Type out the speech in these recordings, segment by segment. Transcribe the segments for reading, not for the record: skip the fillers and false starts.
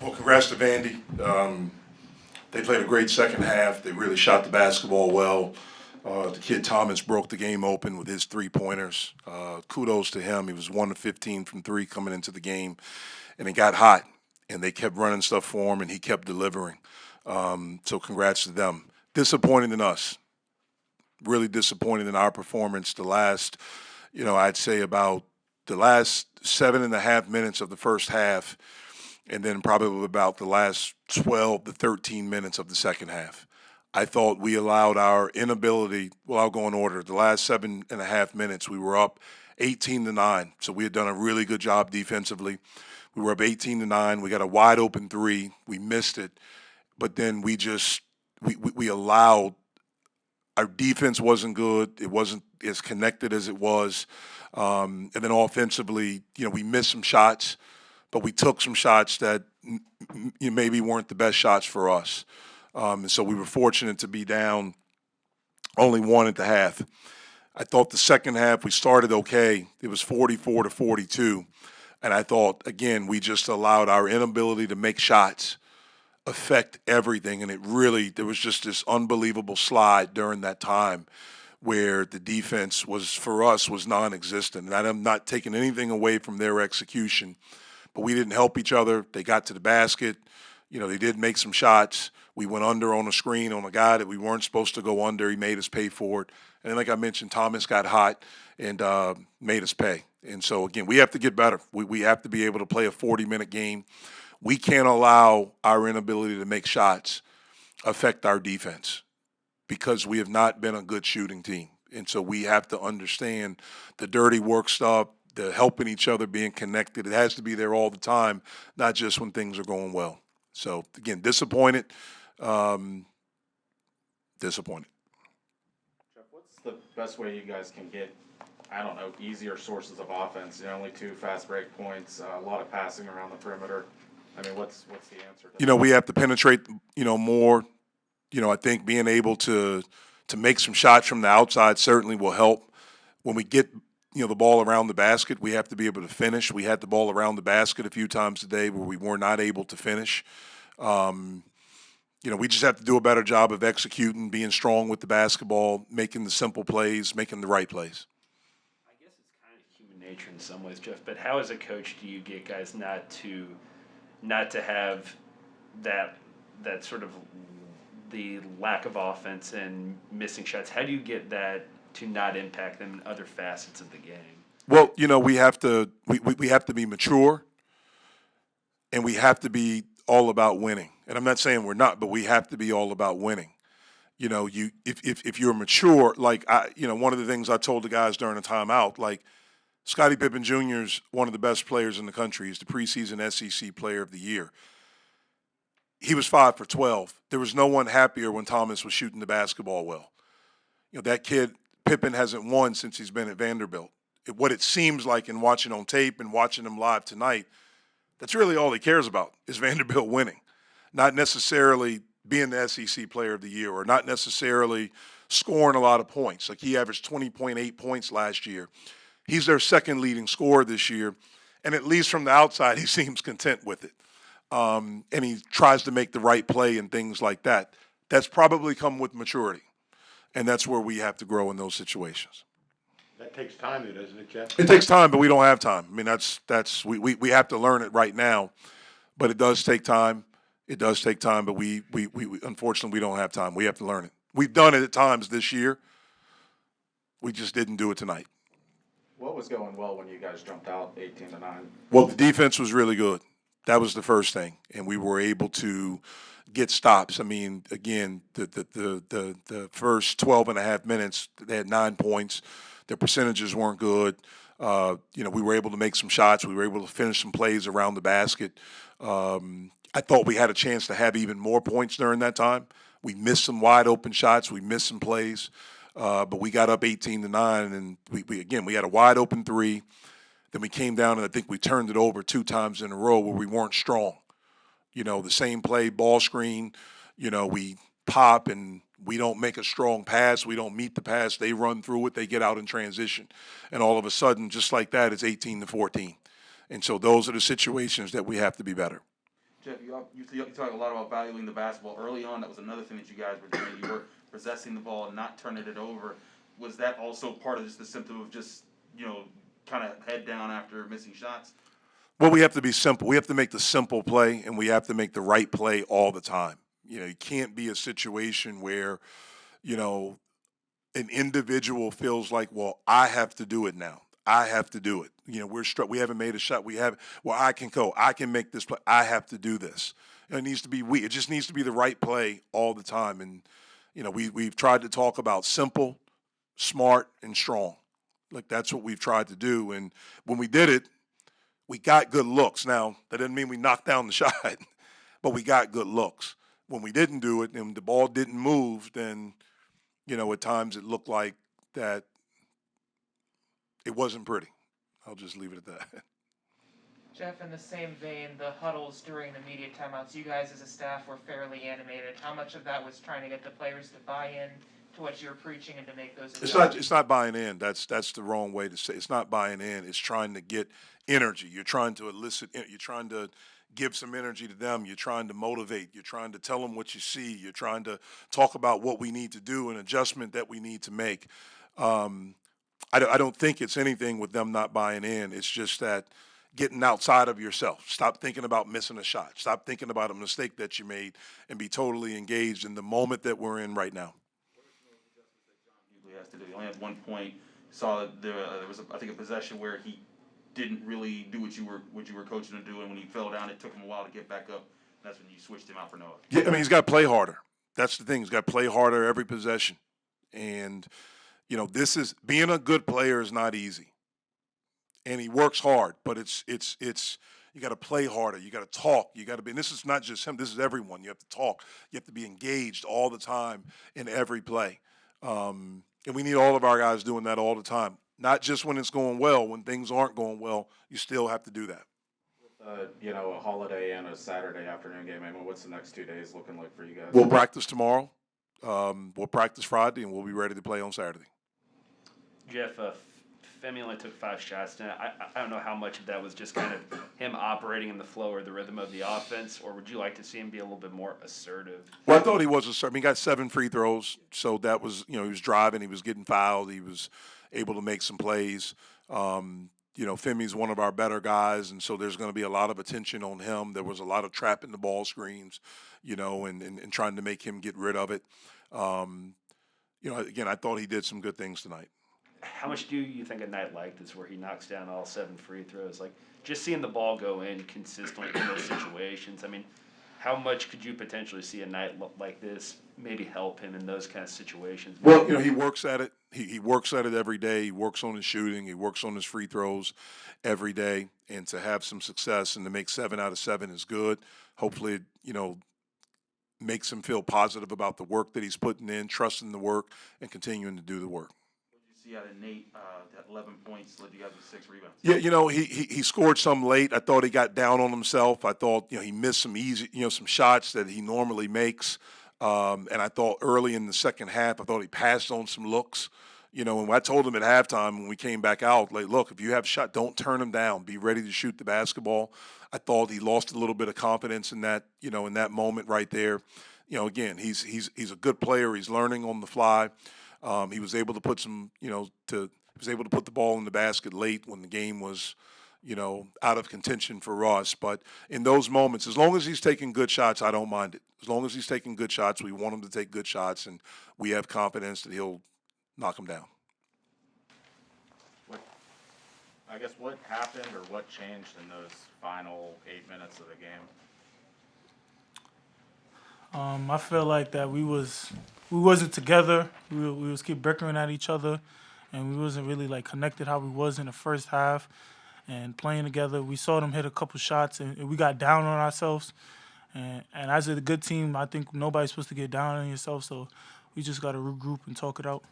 Well, congrats to Vandy. They played a great second half. They really shot the basketball well. The kid Thomas broke the game open with his three-pointers. Kudos to him. He was 1 of 15 from three coming into the game, and it got hot, and they kept running stuff for him, and he kept delivering. So congrats to them. Disappointed in us. Really disappointed in our performance. The last, I'd say about the last 7.5 minutes of the first half, and then probably about the last 12 to 13 minutes of the second half. I thought we allowed our inability, well, I'll go in order. The last 7.5 minutes, we were up 18-9. So we had done a really good job defensively. We were up 18-9. We got a wide open three. We missed it. But then we allowed, our defense wasn't good. It wasn't as connected as it was. And then offensively, we missed some shots, but we took some shots that maybe weren't the best shots for us. And so we were fortunate to be down only one at the half. I thought the second half we started okay. It was 44-42. And I thought, again, we just allowed our inability to make shots affect everything. And there was just this unbelievable slide during that time where the defense for us, was non-existent. And I'm not taking anything away from their execution, but we didn't help each other. They got to the basket. They did make some shots. We went under on a screen on a guy that we weren't supposed to go under. He made us pay for it. And then, like I mentioned, Thomas got hot and made us pay. And so, again, we have to get better. We have to be able to play a 40-minute game. We can't allow our inability to make shots affect our defense because we have not been a good shooting team. And so we have to understand the dirty work stuff, the helping each other, being connected. It has to be there all the time, not just when things are going well. So, again, disappointed. Disappointed. Jeff, what's the best way you guys can get, easier sources of offense? Only 2 fast break points, a lot of passing around the perimeter. What's the answer to that? We have to penetrate, more. I think being able to make some shots from the outside certainly will help. When we get the ball around the basket, we have to be able to finish. We had the ball around the basket a few times today where we were not able to finish. We just have to do a better job of executing, being strong with the basketball, making the simple plays, making the right plays. I guess it's kind of human nature in some ways, Jeff, but how as a coach do you get guys not to have that sort of the lack of offense and missing shots? How do you get that to not impact them in other facets of the game? Well, we have to be mature, and we have to be all about winning. And I'm not saying we're not, but we have to be all about winning. If you're mature, one of the things I told the guys during the timeout, Scottie Pippen Jr. is one of the best players in the country. He's the preseason SEC Player of the Year. He was 5 for 12. There was no one happier when Thomas was shooting the basketball well. That kid, Pippen, hasn't won since he's been at Vanderbilt. What it seems like in watching on tape and watching him live tonight, that's really all he cares about is Vanderbilt winning, not necessarily being the SEC Player of the Year or not necessarily scoring a lot of points. He averaged 20.8 points last year. He's their second leading scorer this year, and at least from the outside, he seems content with it. And he tries to make the right play and things like that. That's probably come with maturity, and that's where we have to grow in those situations. That takes time, doesn't it, Jeff? It takes time, but we don't have time. We have to learn it right now, but it does take time. It does take time, but we unfortunately we don't have time. We have to learn it. We've done it at times this year. We just didn't do it tonight. What was going well when you guys jumped out 18-9? Well, the defense was really good. That was the first thing, and we were able to get stops. Again, the first 12.5 minutes, they had 9 points. Their percentages weren't good. We were able to make some shots. We were able to finish some plays around the basket. I thought we had a chance to have even more points during that time. We missed some wide open shots. We missed some plays, but we got up 18-9, and we had a wide open three. Then we came down, and I think we turned it over 2 times in a row where we weren't strong. The same play, ball screen, we pop and we don't make a strong pass. We don't meet the pass. They run through it. They get out in transition. And all of a sudden, just like that, it's 18-14. And so those are the situations that we have to be better. Jeff, you talk a lot about valuing the basketball early on. That was another thing that you guys were doing. You were possessing the ball and not turning it over. Was that also part of just the symptom of just, kind of head down after missing shots? Well, we have to be simple. We have to make the simple play, and we have to make the right play all the time. You can't be a situation where, you know, an individual feels like, well, I have to do it now. I have to do it. We haven't made a shot. We have. Well, I can go. I can make this play. I have to do this. And it needs to be It just needs to be the right play all the time. And we've tried to talk about simple, smart, and strong. Like that's what we've tried to do. And when we did it, we got good looks. Now that doesn't mean we knocked down the shot, but we got good looks. When we didn't do it and the ball didn't move, then at times it looked like that it wasn't pretty. I'll just leave it at that. Jeff, in the same vein, the huddles during the media timeouts, you guys as a staff were fairly animated. How much of that was trying to get the players to buy in to what you're preaching and to make those adjustments? It's not buying in. That's the wrong way to say it. It's not buying in. It's trying to get energy. You're trying to elicit. You're trying to give some energy to them. You're trying to motivate. You're trying to tell them what you see. You're trying to talk about what we need to do, an adjustment that we need to make. I don't think it's anything with them not buying in. It's just that getting outside of yourself. Stop thinking about missing a shot. Stop thinking about a mistake that you made and be totally engaged in the moment that we're in right now. Usually has to do. He only had 1 point. Saw that there was, I think, a possession where he didn't really do what you were coaching him to do, and when he fell down, it took him a while to get back up. That's when you switched him out for Noah. Yeah, I mean, he's got to play harder. That's the thing. He's got to play harder every possession. And, this is being a good player is not easy. And he works hard, but it's you got to play harder. You got to talk. You got to be. And this is not just him. This is everyone. You have to talk. You have to be engaged all the time in every play. And we need all of our guys doing that all the time. Not just when it's going well. When things aren't going well, you still have to do that. A holiday and a Saturday afternoon game. I mean, what's the next 2 days looking like for you guys? We'll practice tomorrow. We'll practice Friday, and we'll be ready to play on Saturday. Jeff, Femi only took 5 shots tonight. I don't know how much of that was just kind of him operating in the flow or the rhythm of the offense, or would you like to see him be a little bit more assertive? Well, I thought he was assertive. He got 7 free throws, so that was, he was driving, he was getting fouled, he was able to make some plays. Femi's one of our better guys, and so there's going to be a lot of attention on him. There was a lot of trapping the ball screens, and trying to make him get rid of it. Again, I thought he did some good things tonight. How much do you think a night like this where he knocks down all 7 free throws, like just seeing the ball go in consistently in those situations? I mean, how much could you potentially see a night like this maybe help him in those kind of situations? Well, he works at it. He works at it every day. He works on his shooting. He works on his free throws every day. And to have some success and to make 7 out of 7 is good. Hopefully, makes him feel positive about the work that he's putting in, trusting the work, and continuing to do the work. See out of Nate, that 11 points led you guys with 6 rebounds. Yeah, he scored some late. I thought he got down on himself. I thought, he missed some easy, some shots that he normally makes. And I thought early in the second half, I thought he passed on some looks. And I told him at halftime when we came back out, like, look, if you have a shot, don't turn them down. Be ready to shoot the basketball. I thought he lost a little bit of confidence in that, in that moment right there. Again, he's a good player. He's learning on the fly. He was able to put he was able to put the ball in the basket late when the game was, out of contention for us. But in those moments, as long as he's taking good shots, I don't mind it. As long as he's taking good shots, we want him to take good shots, and we have confidence that he'll knock them down. What happened or what changed in those final 8 minutes of the game? I feel like that we wasn't together. We was keep bickering at each other, and we wasn't really like connected how we was in the first half. And playing together, we saw them hit a couple shots, and we got down on ourselves. And as a good team, I think nobody's supposed to get down on yourself. So we just got to regroup and talk it out.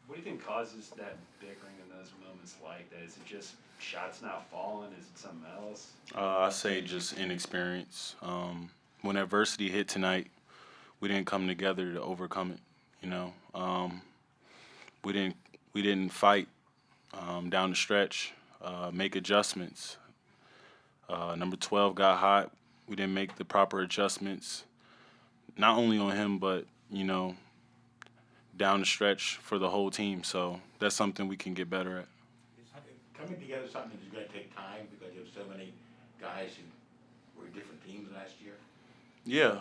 What do you think causes that bickering in those moments like that? Is it just shots not falling? Is it something else? I say just inexperience. When adversity hit tonight, we didn't come together to overcome it. We didn't fight down the stretch, make adjustments. Number 12 got hot. We didn't make the proper adjustments, not only on him, but, down the stretch for the whole team. So that's something we can get better at. Coming together is something that's going to take time because you have so many guys who were in different teams last year. Yeah.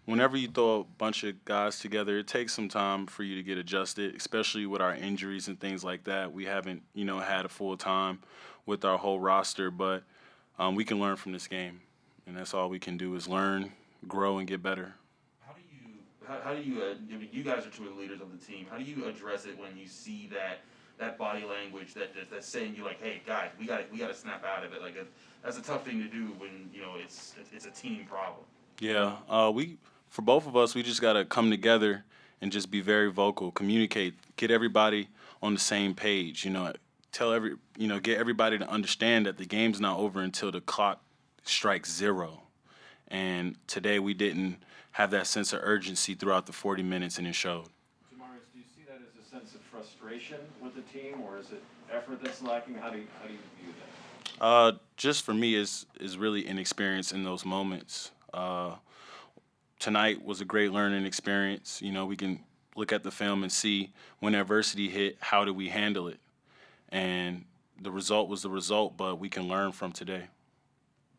Whenever you throw a bunch of guys together, it takes some time for you to get adjusted, especially with our injuries and things like that. We haven't, had a full time with our whole roster, but we can learn from this game, and that's all we can do is learn, grow, and get better. How do you I mean, you guys are two of the leaders of the team. How do you address it when you see that body language that's saying you like, hey guys, we got to snap out of it. Like that's a tough thing to do when it's a team problem. Yeah, for both of us, we just gotta come together and just be very vocal, communicate, get everybody on the same page. Get everybody to understand that the game's not over until the clock strikes 0. And today we didn't have that sense of urgency throughout the 40 minutes, and it showed. Jamaris, do you see that as a sense of frustration with the team, or is it effort that's lacking? How do you view that? Just for me, is really inexperience in those moments. Tonight was a great learning experience. We can look at the film and see when adversity hit, how did we handle it? And the result was the result, but we can learn from today.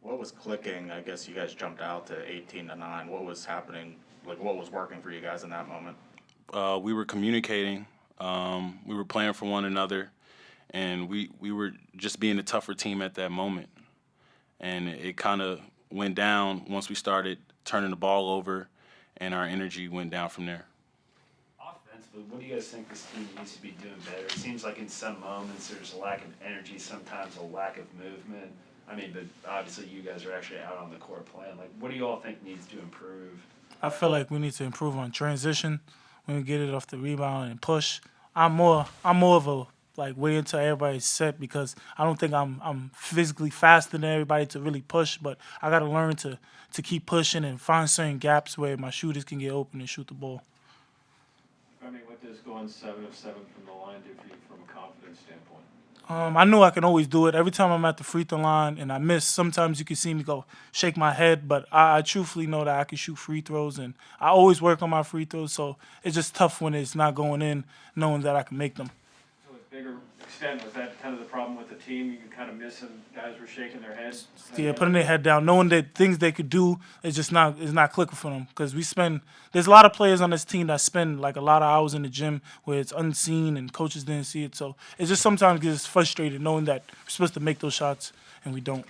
What was clicking? I guess you guys jumped out to 18-9. What was happening? Like, what was working for you guys in that moment? We were communicating. We were playing for one another, and we were just being a tougher team at that moment. And it kind of went down once we started turning the ball over, and our energy went down from there. Offensively, what do you guys think this team needs to be doing better? It seems like in some moments there's a lack of energy, sometimes a lack of movement. I mean, but obviously you guys are actually out on the court playing. Like, what do you all think needs to improve? I feel like we need to improve on transition when we get it off the rebound and push. I'm more of a wait until everybody's set because I don't think I'm physically faster than everybody to really push, but I got to learn to keep pushing and find certain gaps where my shooters can get open and shoot the ball. I mean, what does going 7 of 7 from the line do for you from a confidence standpoint? I know I can always do it. Every time I'm at the free throw line and I miss, sometimes you can see me go shake my head, but I truthfully know that I can shoot free throws, and I always work on my free throws, so it's just tough when it's not going in, knowing that I can make them. To a bigger extent, was that kind of the problem with the team? You could kind of miss and guys were shaking their heads? Yeah, putting their head down, knowing that things they could do is not clicking for them. Because there's a lot of players on this team that spend a lot of hours in the gym where it's unseen and coaches didn't see it. So it just sometimes gets frustrated knowing that we're supposed to make those shots and we don't.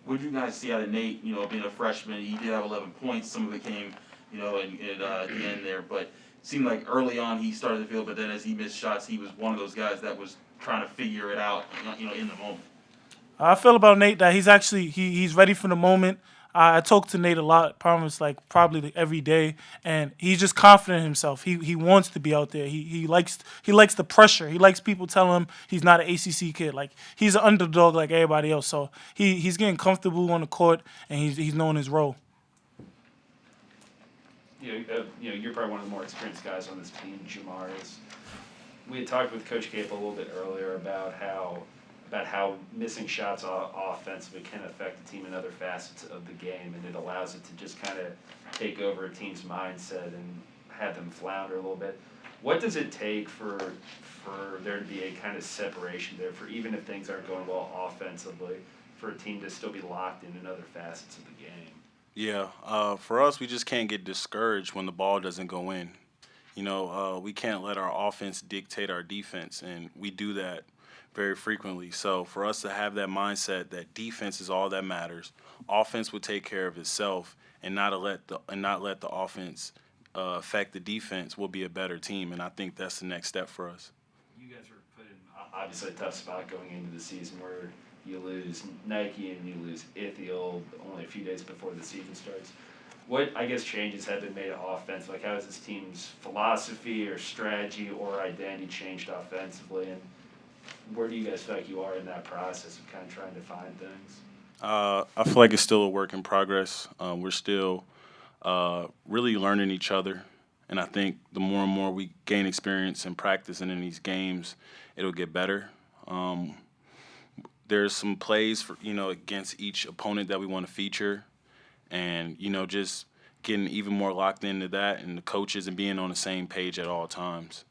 What did you guys see out of Nate? Being a freshman, he did have 11 points. Some of it came, at the end there, but. Seemed like early on he started to feel, but then as he missed shots, he was one of those guys that was trying to figure it out, in the moment. I feel about Nate that he's actually he's ready for the moment. I talk to Nate a lot, probably every day, and he's just confident in himself. He wants to be out there. He likes the pressure. He likes people telling him he's not an ACC kid. He's an underdog like everybody else. So he's getting comfortable on the court and he's knowing his role. You're probably one of the more experienced guys on this team, Jamaris. We had talked with Coach Capel a little bit earlier about how missing shots offensively can affect the team in other facets of the game, and it allows it to just kind of take over a team's mindset and have them flounder a little bit. What does it take for there to be a kind of separation there, for even if things aren't going well offensively, for a team to still be locked in other facets of the game? Yeah, for us, we just can't get discouraged when the ball doesn't go in. We can't let our offense dictate our defense, and we do that very frequently. So for us to have that mindset that defense is all that matters, offense will take care of itself, and not let the offense affect the defense, we'll be a better team. And I think that's the next step for us. You guys were put in obviously a tough spot going into the season where you lose Nike and you lose Ithiel only a few days before the season starts. What, changes have been made offensively? How has this team's philosophy or strategy or identity changed offensively? And where do you guys feel like you are in that process of kind of trying to find things? I feel like it's still a work in progress. We're still really learning each other. And I think the more and more we gain experience and practice and in these games, it'll get better. there's some plays for, against each opponent that we want to feature, and, just getting even more locked into that and the coaches and being on the same page at all times.